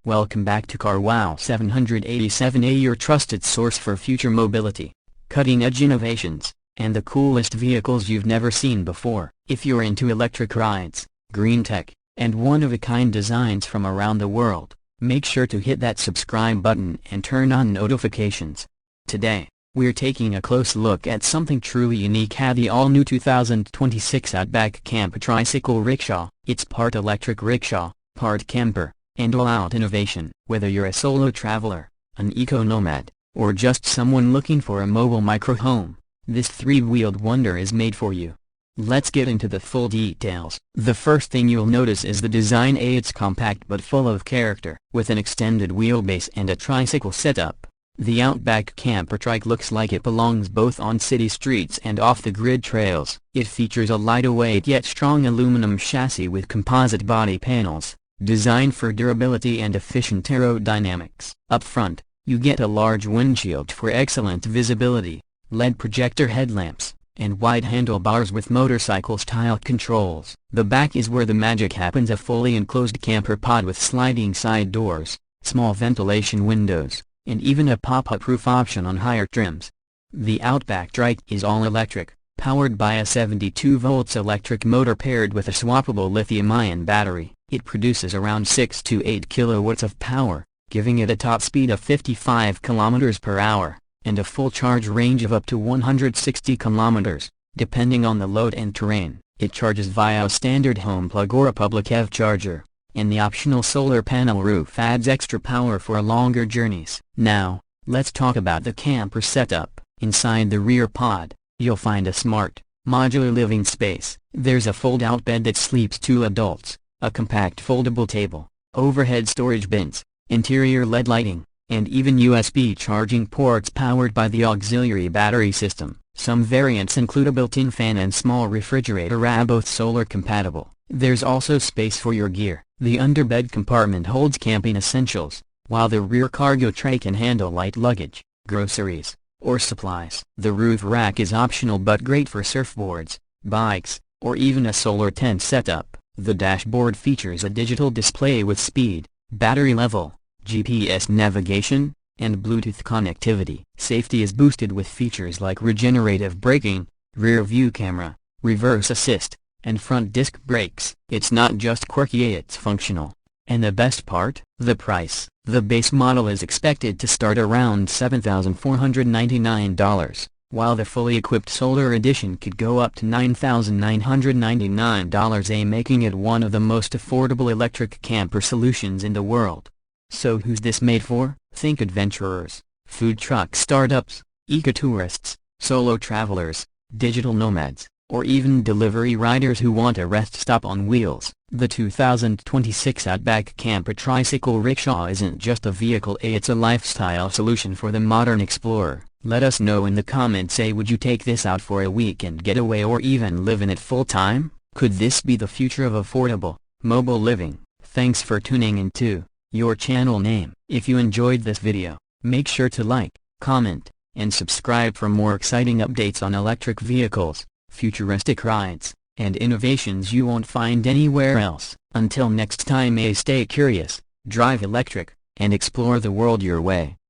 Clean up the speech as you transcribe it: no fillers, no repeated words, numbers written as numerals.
Welcome back to Car Wow 787A, your trusted source for future mobility, cutting-edge innovations, and the coolest vehicles you've never seen before. If you're into electric rides, green tech, and one-of-a-kind designs from around the world, make sure to hit that subscribe button and turn on notifications. Today, we're taking a close look at something truly unique: the all-new 2026 Outback Camper Tricycle Rickshaw. It's part electric rickshaw, part camper, and all-out innovation. Whether you're a solo traveler, an eco-nomad, or just someone looking for a mobile micro-home, this three-wheeled wonder is made for you. Let's get into the full details. The first thing you'll notice is the design. It's compact but full of character. With an extended wheelbase and a tricycle setup, the Outback Camper Trike looks like it belongs both on city streets and off-the-grid trails. It features a lightweight yet strong aluminum chassis with composite body panels, designed for durability and efficient aerodynamics. Up front, you get a large windshield for excellent visibility, LED projector headlamps, and wide handlebars with motorcycle-style controls. The back is where the magic happens: a fully enclosed camper pod with sliding side doors, small ventilation windows, and even a pop-up roof option on higher trims. The Outback Trike is all-electric, powered by a 72 volts electric motor paired with a swappable lithium-ion battery. It produces around 6 to 8 kilowatts of power, giving it a top speed of 55 kilometers per hour, and a full charge range of up to 160 kilometers, depending on the load and terrain. It charges via a standard home plug or a public EV charger, and the optional solar panel roof adds extra power for longer journeys. Now, let's talk about the camper setup. Inside the rear pod, you'll find a smart, modular living space. There's a fold-out bed that sleeps 2 adults, a compact foldable table, overhead storage bins, interior LED lighting, and even USB charging ports powered by the auxiliary battery system. Some variants include a built-in fan and small refrigerator, both solar compatible. There's also space for your gear. The underbed compartment holds camping essentials, while the rear cargo tray can handle light luggage, groceries, or supplies. The roof rack is optional but great for surfboards, bikes, or even a solar tent setup. The dashboard features a digital display with speed, battery level, GPS navigation, and Bluetooth connectivity. Safety is boosted with features like regenerative braking, rear view camera, reverse assist, and front disc brakes. It's not just quirky, it's functional. And the best part? The price. The base model is expected to start around $7,499, while the fully equipped solar edition could go up to $9,999, making it one of the most affordable electric camper solutions in the world. So who's this made for? Think adventurers, food truck startups, ecotourists, solo travelers, digital nomads, or even delivery riders who want a rest stop on wheels. The 2026 Outback Camper Tricycle Rickshaw isn't just a vehicle, it's a lifestyle solution for the modern explorer. Let us know in the comments. Would you take this out for a weekend getaway or even live in it full-time? Could this be the future of affordable, mobile living? Thanks for tuning in to your channel name. If you enjoyed this video, make sure to like, comment, and subscribe for more exciting updates on electric vehicles, futuristic rides, and innovations you won't find anywhere else. Until next time, stay curious, drive electric, and explore the world your way.